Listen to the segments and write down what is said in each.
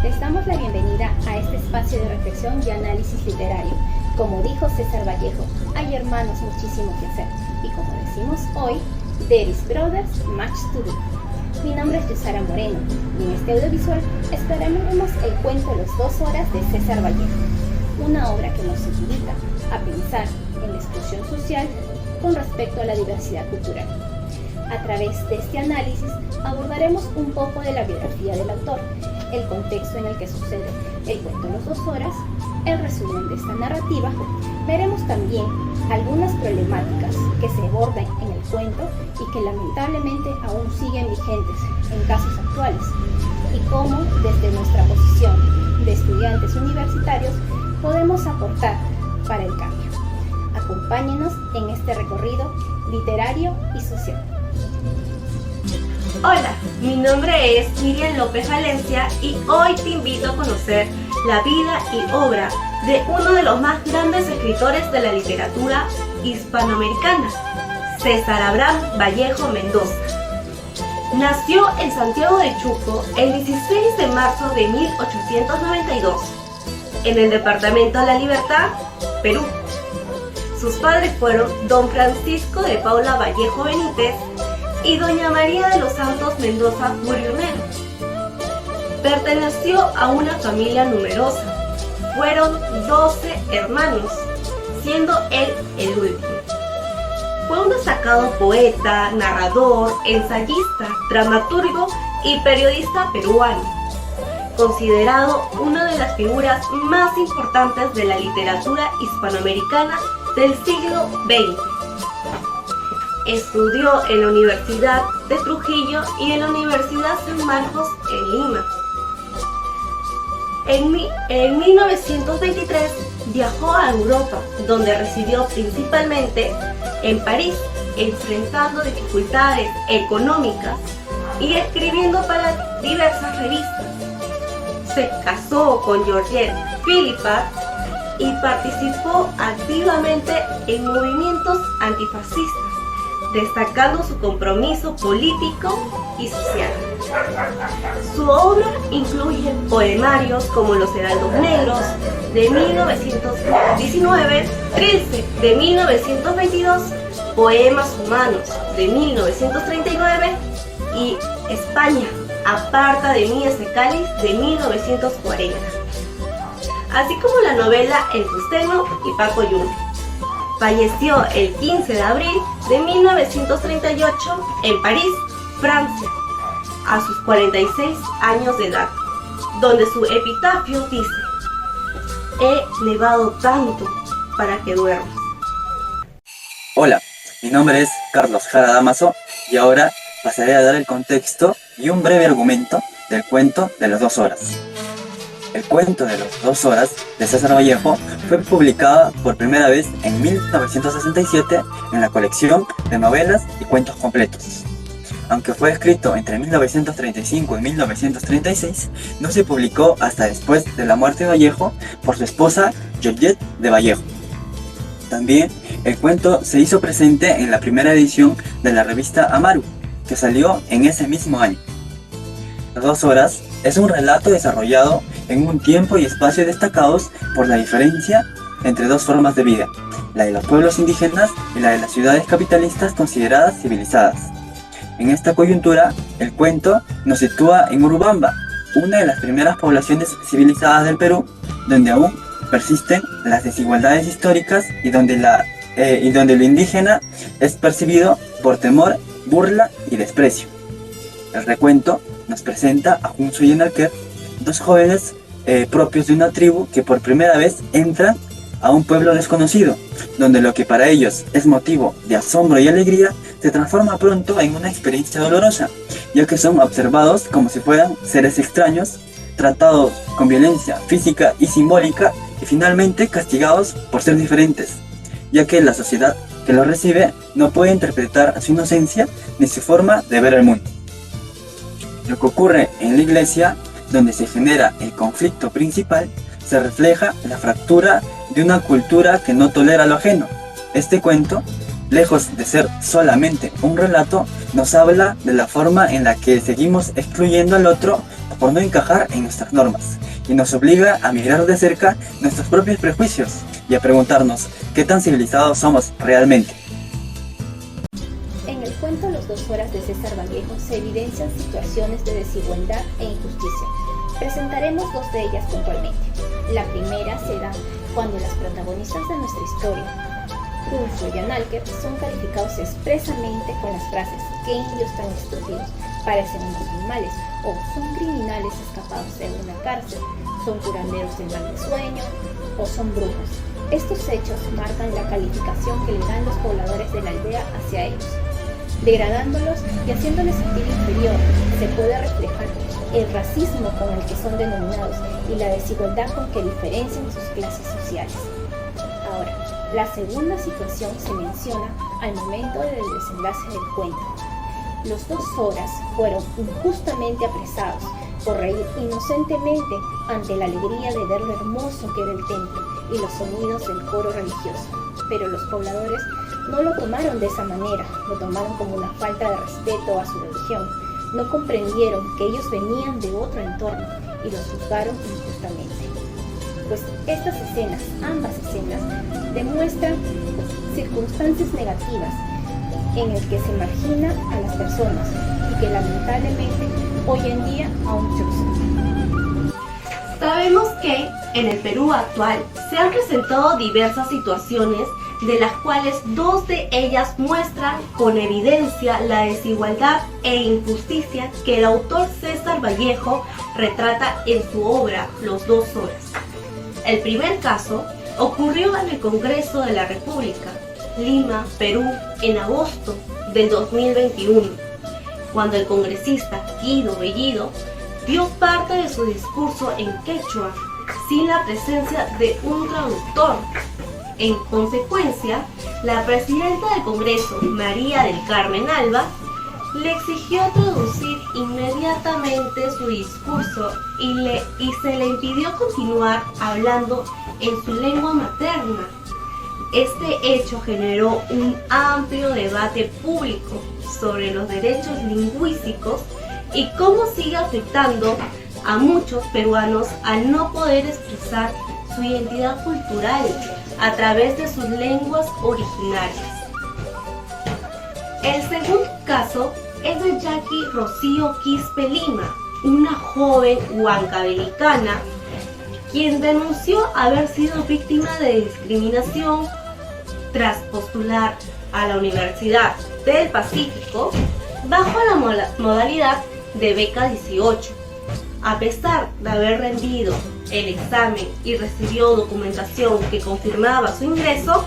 Les damos la bienvenida a este espacio de reflexión y análisis literario. Como dijo César Vallejo, hay hermanos muchísimo que hacer. Y como decimos hoy, there is brothers much to do. Mi nombre es Yusara Moreno y en este audiovisual exploraremos el cuento Los 2 horas de César Vallejo, una obra que nos invita a pensar en la exclusión social con respecto a la diversidad cultural. A través de este análisis abordaremos un poco de la biografía del autor, el contexto en el que sucede el cuento Los 2 horas, el resumen de esta narrativa. Veremos también algunas problemáticas que se abordan en el cuento y que lamentablemente aún siguen vigentes en casos actuales, y cómo desde nuestra posición de estudiantes universitarios podemos aportar para el cambio. Acompáñenos en este recorrido literario y social. Hola, mi nombre es Miriam López Valencia y hoy te invito a conocer la vida y obra de uno de los más grandes escritores de la literatura hispanoamericana, César Abraham Vallejo Mendoza. Nació en Santiago de Chuco el 16 de marzo de 1892, en el departamento de La Libertad, Perú. Sus padres fueron don Francisco de Paula Vallejo Benítez y doña María de los Santos Mendoza Burionero. Perteneció a una familia numerosa. Fueron 12 hermanos, siendo él el último. Fue un destacado poeta, narrador, ensayista, dramaturgo y periodista peruano, considerado una de las figuras más importantes de la literatura hispanoamericana del siglo XX. Estudió en la Universidad de Trujillo y en la Universidad San Marcos en Lima. En 1923 viajó a Europa, donde residió principalmente en París, enfrentando dificultades económicas y escribiendo para diversas revistas. Se casó con Georgette Philippat y participó activamente en movimientos antifascistas, destacando su compromiso político y social. Su obra incluye poemarios como Los Heraldos Negros de 1919, Trilce de 1922, Poemas Humanos de 1939 y España, aparta de mí ese cáliz de 1940, así como la novela El Fusteno y Paco Yunque. Falleció el 15 de abril de 1938 en París, Francia, a sus 46 años de edad, donde su epitafio dice: "He nevado tanto para que duermas". Hola, mi nombre es Carlos Jara Damaso y ahora pasaré a dar el contexto y un breve argumento del cuento de Las 2 horas. El cuento de Las 2 horas de César Vallejo fue publicado por primera vez en 1967 en la colección de novelas y cuentos completos. Aunque fue escrito entre 1935 y 1936, no se publicó hasta después de la muerte de Vallejo por su esposa Georgette de Vallejo. También el cuento se hizo presente en la primera edición de la revista Amaru, que salió en ese mismo año. Las 2 horas es un relato desarrollado en un tiempo y espacio destacados por la diferencia entre dos formas de vida, la de los pueblos indígenas y la de las ciudades capitalistas consideradas civilizadas. En esta coyuntura, el cuento nos sitúa en Urubamba, una de las primeras poblaciones civilizadas del Perú, donde aún persisten las desigualdades históricas y donde lo indígena es percibido por temor, burla y desprecio. El recuento nos presenta a Junso y Enalker, dos jóvenes propios de una tribu que por primera vez entran a un pueblo desconocido, donde lo que para ellos es motivo de asombro y alegría se transforma pronto en una experiencia dolorosa, ya que son observados como si fueran seres extraños, tratados con violencia física y simbólica y finalmente castigados por ser diferentes, ya que la sociedad que los recibe no puede interpretar su inocencia ni su forma de ver el mundo. Lo que ocurre en la iglesia, donde se genera el conflicto principal, se refleja la fractura de una cultura que no tolera lo ajeno. Este cuento, lejos de ser solamente un relato, nos habla de la forma en la que seguimos excluyendo al otro por no encajar en nuestras normas y nos obliga a mirar de cerca nuestros propios prejuicios y a preguntarnos qué tan civilizados somos realmente. En el cuento Los 2 horas de César Vallejo se evidencian situaciones de desigualdad e injusticia. Presentaremos 2 de ellas puntualmente. La primera se da cuando las protagonistas de nuestra historia, Ulfo y Analker, son calificados expresamente con las frases "qué indios tan estúpidos, parecen unos animales", o "son criminales escapados de una cárcel", "son curanderos del mal de sueño", o "son brujos". Estos hechos marcan la calificación que le dan los pobladores de la aldea hacia ellos. Degradándolos y haciéndoles sentir inferior, se puede reflejar el racismo con el que son denominados y la desigualdad con que diferencian sus clases sociales. Ahora, la segunda situación se menciona al momento del desenlace del cuento. Los 2 horas fueron injustamente apresados por reír inocentemente ante la alegría de ver lo hermoso que era el templo y los sonidos del coro religioso. Pero los pobladores no lo tomaron de esa manera, lo tomaron como una falta de respeto a su religión. No comprendieron que ellos venían de otro entorno y los juzgaron injustamente. Pues estas escenas, ambas escenas, demuestran circunstancias negativas en el que se margina a las personas y que lamentablemente hoy en día aún se usan. Sabemos que en el Perú actual se han presentado diversas situaciones de las cuales 2 de ellas muestran con evidencia la desigualdad e injusticia que el autor César Vallejo retrata en su obra Los 2 horas. El primer caso ocurrió en el Congreso de la República, Lima, Perú, en agosto del 2021, cuando el congresista Guido Bellido dio parte de su discurso en quechua sin la presencia de un traductor. En consecuencia, la presidenta del Congreso, María del Carmen Alba, le exigió traducir inmediatamente su discurso y se le impidió continuar hablando en su lengua materna. Este hecho generó un amplio debate público sobre los derechos lingüísticos y cómo sigue afectando a muchos peruanos al no poder expresar su identidad cultural a través de sus lenguas originarias. El segundo caso es de Jackie Rocío Quispe Lima, una joven huancabelicana quien denunció haber sido víctima de discriminación tras postular a la Universidad del Pacífico bajo la modalidad de beca 18. A pesar de haber rendido el examen y recibió documentación que confirmaba su ingreso,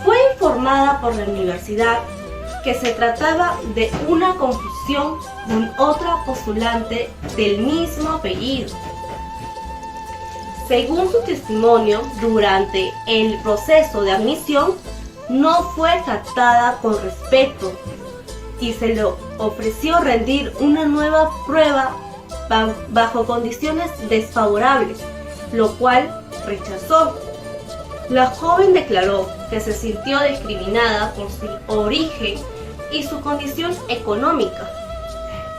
fue informada por la universidad que se trataba de una confusión con otra postulante del mismo apellido. Según su testimonio, durante el proceso de admisión no fue tratada con respeto y se le ofreció rendir una nueva prueba bajo condiciones desfavorables, lo cual rechazó. La joven declaró que se sintió discriminada por su origen y su condición económica.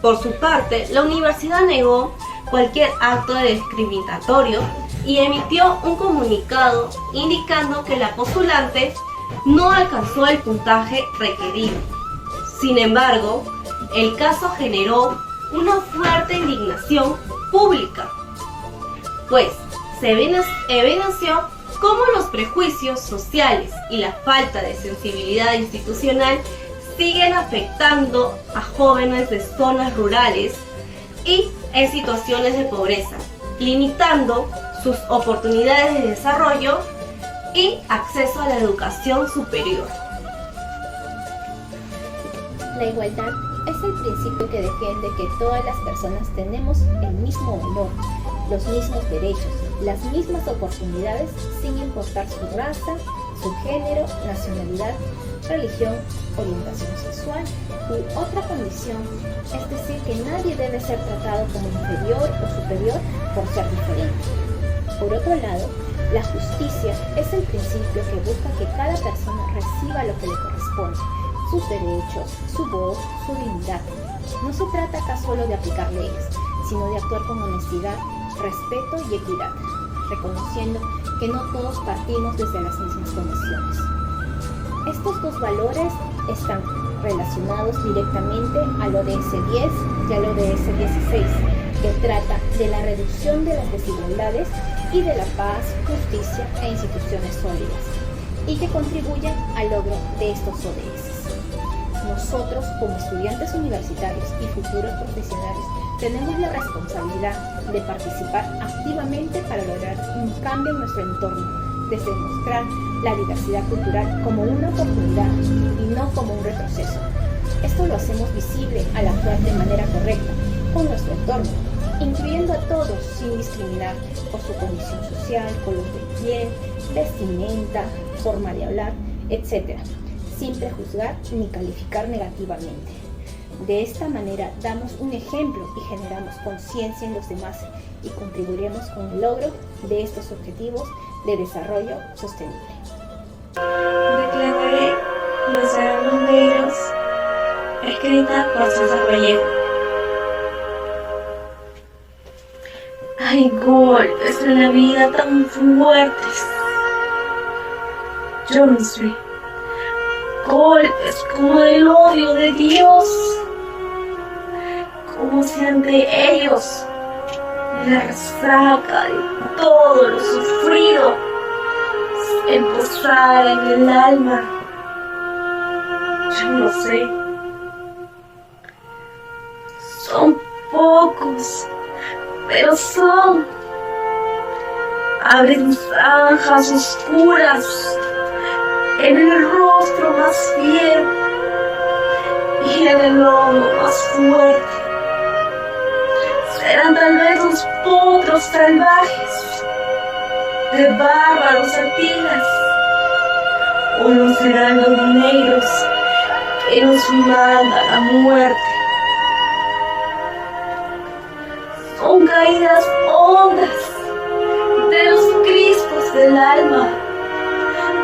Por su parte, la universidad negó cualquier acto de discriminatorio y emitió un comunicado indicando que la postulante no alcanzó el puntaje requerido. Sin embargo, el caso generó una fuerte indignación pública, pues se evidenció cómo los prejuicios sociales y la falta de sensibilidad institucional siguen afectando a jóvenes de zonas rurales y en situaciones de pobreza, limitando sus oportunidades de desarrollo y acceso a la educación superior. La igualdad es el principio que defiende que todas las personas tenemos el mismo valor, los mismos derechos, las mismas oportunidades, sin importar su raza, su género, nacionalidad, religión, orientación sexual u otra condición. Es decir, que nadie debe ser tratado como inferior o superior por ser diferente. Por otro lado, la justicia es el principio que busca que cada persona reciba lo que le corresponde, sus derechos, su voz, su dignidad. No se trata acá solo de aplicar leyes, sino de actuar con honestidad, respeto y equidad, reconociendo que no todos partimos desde las mismas condiciones. Estos dos valores están relacionados directamente al ODS 10 y al ODS 16, que trata de la reducción de las desigualdades y de la paz, justicia e instituciones sólidas, y que contribuyen al logro de estos ODS. Nosotros, como estudiantes universitarios y futuros profesionales, tenemos la responsabilidad de participar activamente para lograr un cambio en nuestro entorno, desde mostrar la diversidad cultural como una oportunidad y no como un retroceso. Esto lo hacemos visible al actuar de manera correcta con nuestro entorno, incluyendo a todos sin discriminar por su condición social, color de piel, vestimenta, forma de hablar, etc., sin prejuzgar ni calificar negativamente. De esta manera damos un ejemplo y generamos conciencia en los demás y contribuiremos con el logro de estos objetivos de desarrollo sostenible. Declararé Los Hermanos, escrita por César Vallejo. Hay golpes en la vida tan fuertes, yo no sé, golpes como el odio de Dios, como si ante ellos la resaca de todo lo sufrido se posara en el alma. Yo no sé, son pocos, pero son. Abren zanjas oscuras en el rostro más fiero y en el lomo más fuerte. Serán tal vez los potros salvajes de bárbaros artigas, o los heraldos negros que nos mandan a muerte. Son caídas hondas de los crispos del alma,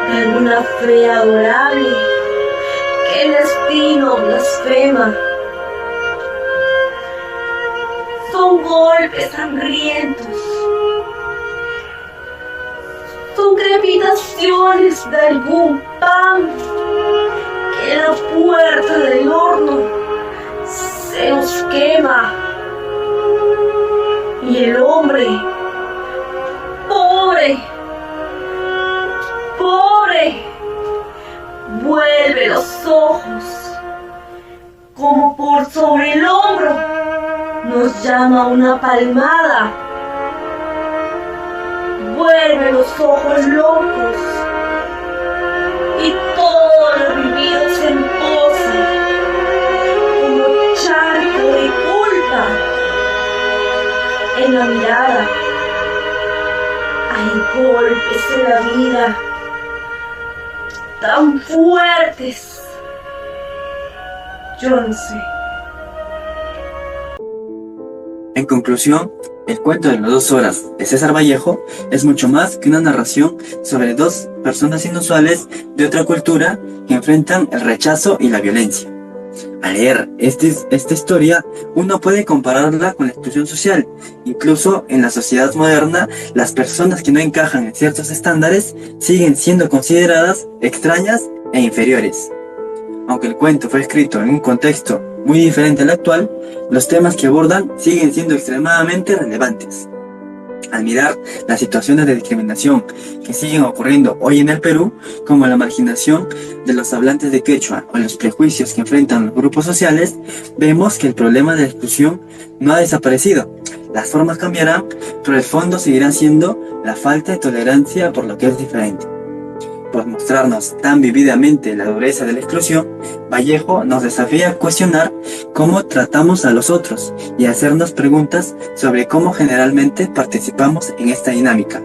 de alguna fe adorable que el destino blasfema. Son golpes sangrientos, son crepitaciones de algún pan que en la puerta del horno se nos quema. Y el hombre, pobre, vuelve los ojos, como por sobre el hombro nos llama una palmada. Vuelve los ojos locos y todo lo vivido se empoza como charco de culpa en la mirada. Hay golpes en la vida tan fuertes, yo no sé. En conclusión, el cuento de las 2 horas de César Vallejo es mucho más que una narración sobre 2 personas inusuales de otra cultura que enfrentan el rechazo y la violencia. Al leer esta historia, uno puede compararla con la exclusión social. Incluso en la sociedad moderna, las personas que no encajan en ciertos estándares siguen siendo consideradas extrañas e inferiores. Aunque el cuento fue escrito en un contexto muy diferente al actual, los temas que abordan siguen siendo extremadamente relevantes. Al mirar las situaciones de discriminación que siguen ocurriendo hoy en el Perú, como la marginación de los hablantes de quechua o los prejuicios que enfrentan los grupos sociales, vemos que el problema de la exclusión no ha desaparecido. Las formas cambiarán, pero el fondo seguirá siendo la falta de tolerancia por lo que es diferente. Por mostrarnos tan vividamente la dureza de la exclusión, Vallejo nos desafía a cuestionar cómo tratamos a los otros y a hacernos preguntas sobre cómo generalmente participamos en esta dinámica.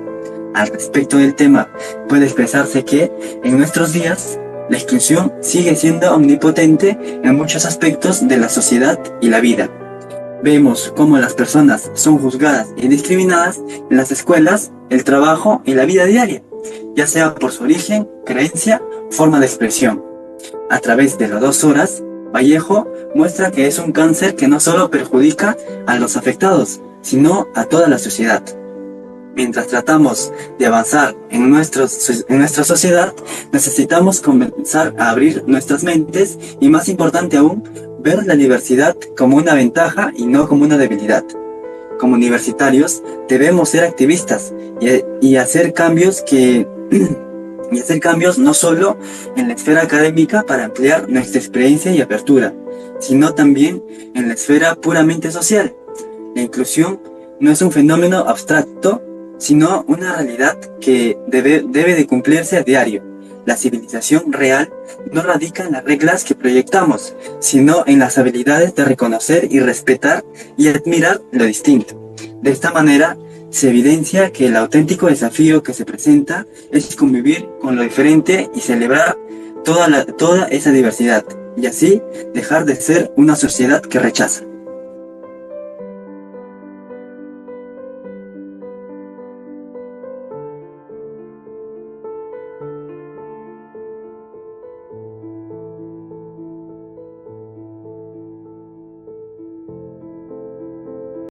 Al respecto del tema, puede expresarse que, en nuestros días, la exclusión sigue siendo omnipotente en muchos aspectos de la sociedad y la vida. Vemos cómo las personas son juzgadas y discriminadas en las escuelas, el trabajo y la vida diaria, ya sea por su origen, creencia, forma de expresión. A través de las 2 horas, Vallejo muestra que es un cáncer que no solo perjudica a los afectados, sino a toda la sociedad. Mientras tratamos de avanzar en nuestra sociedad, necesitamos comenzar a abrir nuestras mentes y, más importante aún, ver la diversidad como una ventaja y no como una debilidad. Como universitarios debemos ser activistas y hacer cambios no solo en la esfera académica para ampliar nuestra experiencia y apertura, sino también en la esfera puramente social. La inclusión no es un fenómeno abstracto, sino una realidad que debe de cumplirse a diario. La civilización real no radica en las reglas que proyectamos, sino en las habilidades de reconocer y respetar y admirar lo distinto. De esta manera, se evidencia que el auténtico desafío que se presenta es convivir con lo diferente y celebrar toda esa diversidad, y así dejar de ser una sociedad que rechaza.